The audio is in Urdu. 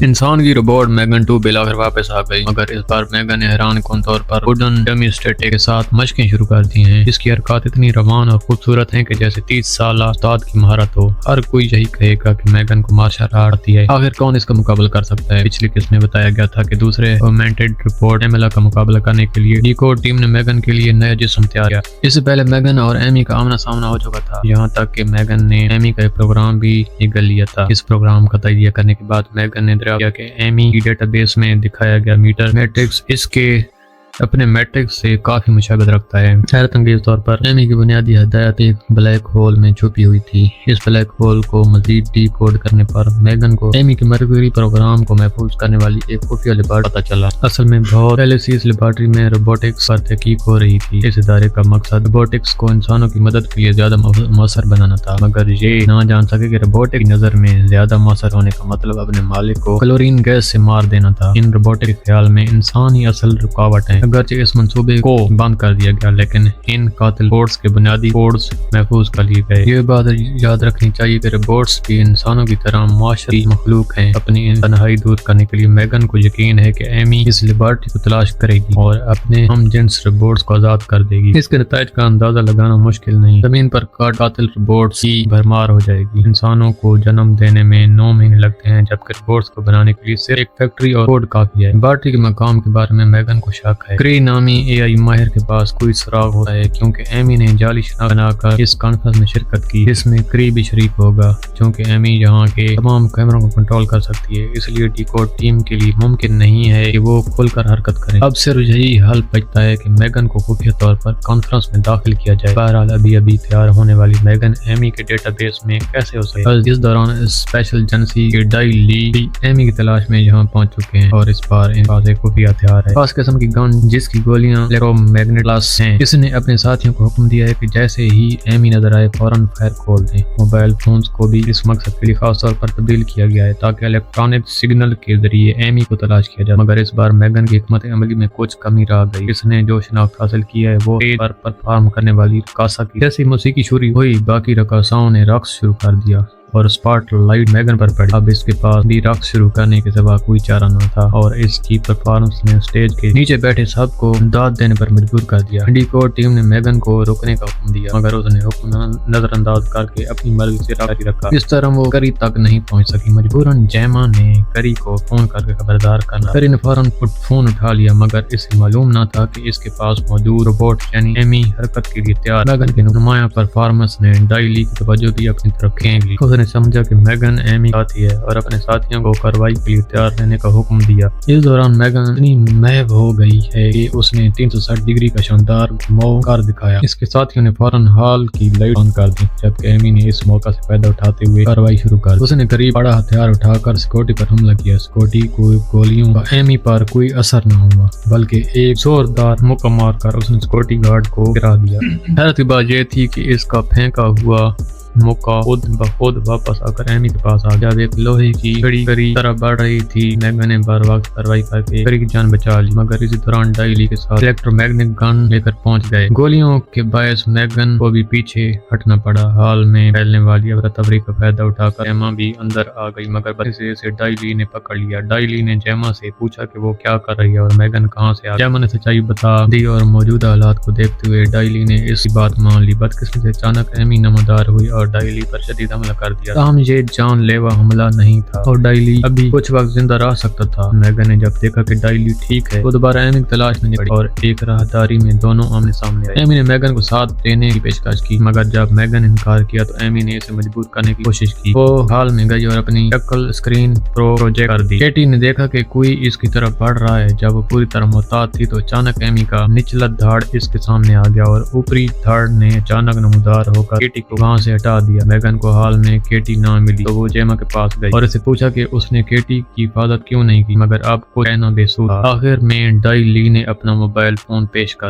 انسان کی روبوٹ میگن 2 بلاخر واپس آ گئی، مگر اس بار میگن نے حیران کن طور پر ووڈن ڈمی اسٹیٹک کے ساتھ مشقیں شروع کر دی ہیں، جس کی حرکات اتنی روان اور خوبصورت ہیں کہ جیسے 30 سالہ استاد کی مہارت ہو۔ ہر کوئی یہی کہے گا کہ میگن کو مارشل آرٹ آتی ہے، آخر کون اس کا مقابلہ کر سکتا ہے؟ پچھلی قسط میں بتایا گیا تھا کہ دوسرے اوگمنٹڈ روبوٹ ایمیلا کا مقابلہ کرنے کے لیے ڈیکوڈ ٹیم نے میگن کے لیے نیا جسم تیار کیا۔ اس سے پہلے میگن اور ایمی کا آمنا سامنا ہو چکا تھا، یہاں تک کہ میگن نے ایمی کا ایک پروگرام بھی نگل لیا تھا۔ اس پروگرام کا تجزیہ کرنے کے بعد میگن نے دریافت کیا کہ ایمی کی ڈیٹا بیس میں دکھایا گیا میٹر میٹرکس اس کے اپنے میٹرکس سے کافی مشابہت رکھتا ہے۔ حیرت انگیز طور پر ایمی کی بنیادی ہدایت ایک بلیک ہول میں چھپی ہوئی تھی۔ اس بلیک ہول کو مزید ڈی کوڈ کرنے پر میگن کو ایمی کے مرکزی پروگرام کو محفوظ کرنے والی ایک خفیہ لیبارٹری پتہ چلا۔ اصل میں بہت پہلے سے اس لیبارٹری میں روبوٹکس پر تحقیق ہو رہی تھی۔ اس ادارے کا مقصد روبوٹکس کو انسانوں کی مدد کے لیے زیادہ مؤثر بنانا تھا، مگر یہ نہ جان سکے کہ روبوٹک کی نظر میں زیادہ مؤثر ہونے کا مطلب اپنے مالک کو کلورین گیس سے مار دینا تھا۔ ان روبوٹک کے خیال میں انسان ہی اصل رکاوٹ ہے۔ اگرچہ اس منصوبے کو بند کر دیا گیا، لیکن ان قاتل کوڈز کے بنیادی کوڈز محفوظ کر لیے گئے۔ یہ بات یاد رکھنی چاہیے کہ روبوٹس بھی انسانوں کی طرح معاشرتی مخلوق ہیں۔ اپنی تنہائی دور کرنے کے لیے میگن کو یقین ہے کہ ایمی اس لیبارٹری کو تلاش کرے گی اور اپنے ہم جنس روبوٹس کو آزاد کر دے گی۔ اس کے نتائج کا اندازہ لگانا مشکل نہیں۔ زمین پر قاتل روبوٹس کی بھرمار ہو جائے گی۔ انسانوں کو جنم دینے میں 9 مہینے لگتے ہیں، جبکہ روبوٹس کو بنانے کے لیے صرف ایک فیکٹری اور کوڈ کافی ہے۔ لیبارٹری کے مقام کے بارے میں میگن کو شک ہے۔ کری نامی اے آئی ماہر کے پاس کوئی سراغ ہوتا ہے، کیونکہ ایمی نے جعلی شناخت بنا کر اس کانفرنس میں شرکت کی، جس میں کری بھی شریک ہوگا۔ چونکہ ایمی یہاں کے تمام کیمروں کو کنٹرول کر سکتی ہے، اس لیے ڈیکوڈ ٹیم کے لیے ممکن نہیں ہے کہ وہ کھل کر حرکت کریں۔ اب صرف یہی حل بچتا ہے کہ میگن کو خفیہ طور پر کانفرنس میں داخل کیا جائے۔ بہرحال ابھی تیار ہونے والی میگن ایمی کے ڈیٹا بیس میں کیسے ہو سکے؟ اس دوران اسپیشل ایجنسی کے ڈائی لی ایمی کی تلاش میں یہاں پہنچ چکے ہیں، اور اس بار ان پاس ایک خفیہ ہتھیار ہے، خاص قسم کی گن جس کی گولیاں میگنیٹلس ہیں۔ اس نے اپنے ساتھیوں کو حکم دیا ہے کہ جیسے ہی ایمی نظر آئے فوراً فائر کھول دیں۔ موبائل فونز کو بھی اس مقصد کے لیے خاص طور پر تبدیل کیا گیا ہے تاکہ الیکٹرانک سگنل کے ذریعے ایمی کو تلاش کیا جائے، مگر اس بار میگن کی حکمت عملی میں کچھ کمی رہ گئی۔ اس نے جو شناخت حاصل کی ہے وہ اسٹیج پر پرفارم کرنے والی رقاصہ کی۔ جیسے موسیقی شروع ہوئی، باقی رقاصاؤں نے رقص شروع کر دیا اور اسپاٹ لائٹ میگن پر پڑی۔ اب اس کے پاس بھی رقص شروع کرنے کے سوا کوئی چارہ نہ تھا، اور اس کی پرفارمنس نے اسٹیج کے نیچے بیٹھے سب کو داد دینے پر مجبور کر دیا۔ ڈیکوڈ ٹیم نے میگن کو روکنے کا حکم دیا، مگر اس نے حکم نظر انداز کر کے اپنی مرضی سے جاری رکھا۔ اس طرح وہ کری تک نہیں پہنچ سکی۔ مجبوراً جیما نے کری کو فون کر کے خبردار کرنا۔ کری نے فوراً فون اٹھا لیا، مگر اسے معلوم نہ تھا کہ اس کے پاس موجود روبوٹ یعنی ایمی حرکت کے لیے تیار۔ میگن کی نمایاں پرفارمنس نے ڈائی لی کی توجہ بھی اپنی طرف کھینچ لی۔ اس نے سمجھا کہ میگن ایمی ساتھی ہے اور اپنے ساتھیوں کو کارروائی کے لیے تیار رہنے کا حکم دیا۔ اس دوران میگن اتنی محو ہو گئی ہے کہ اس نے 360 ڈگری کا شاندار موو کر دکھایا۔ اس کے ساتھیوں نے فوراً ہال کی لائٹ آن کر دی، جبکہ ایمی نے اس موقع سے فائدہ اٹھاتے ہوئے کارروائی شروع کر دی۔ اس نے قریب بڑا ہتھیار اٹھا کر سیکورٹی پر حملہ کیا۔ سیکورٹی کو گولیوں کا ایمی پر کوئی اثر نہ ہوا، بلکہ ایک زوردار مکہ مار کر اس نے سیکورٹی گارڈ کو گرا دیا۔ حیرت کی بات یہ تھی کہ اس کا پھینکا ہوا موقع خود بخود واپس آ کر ایمی کے پاس آ گیا۔ جب ایک لوہے کی چھڑی کری طرف بڑھ رہی تھی، میگن نے بر وقت کارروائی کر کے کری کی جان بچا لی، مگر اسی دوران ڈائی لی کے ساتھ الیکٹرو میگنیٹک گن لے کر پہنچ گئے۔ گولیوں کے باعث میگن کو بھی پیچھے ہٹنا پڑا۔ حال میں پھیلنے والی افراتفری کا فائدہ اٹھا کر جیما بھی اندر آ گئی، مگر بدتمیزی سے اسے ڈائی لی نے پکڑ لیا۔ ڈائی لی نے جیما سے پوچھا کہ وہ کیا کر رہی ہے اور میگن کہاں سے آ گئی۔ جیما نے سچائی بتا دی اور موجودہ حالات کو دیکھتے ہوئے ڈائی لی نے اس کی بات مان لی۔ بدقسمتی سے اچانک ایمی نمودار ہوئی اور ڈائی لی پر شدید حملہ کر دیا۔ تاہم یہ جان لیوا حملہ نہیں تھا اور ڈائی لی ابھی کچھ وقت زندہ رہ سکتا تھا۔ میگن نے جب دیکھا کہ ڈائی لی ٹھیک ہے، وہ دوبارہ ایمی کی تلاش میں نکلی اور ایک راہداری میں دونوں آمنے سامنے آئے۔ ایمی نے میگن کو ساتھ دینے کی پیشکش کی، مگر جب میگن نے انکار کیا تو ایمی نے اسے مجبور کرنے کی کوشش کی۔ وہ ہال میں گئی اور اپنی شکل اسکرین پروجیکٹ کر دی۔ کیٹی نے دیکھا کہ کوئی اس کی طرف بڑھ رہا ہے۔ جب وہ پوری طرح محتاط تھی تو اچانک ایمی کا نچلا دھڑ اس کے سامنے آ گیا اور اوپری دھڑ نے اچانک نمودار ہو کر کیٹی کو وہاں سے ہٹا دیا۔ میگن کو حال میں کیٹی نہ ملی تو وہ جیما کے پاس گئی اور اسے پوچھا کہ اس نے کیٹی کی حفاظت کیوں نہیں کی، مگر اب کچھ کہنا بے سود تھا۔ آخر میں ڈائی لی نے اپنا موبائل فون پیش کر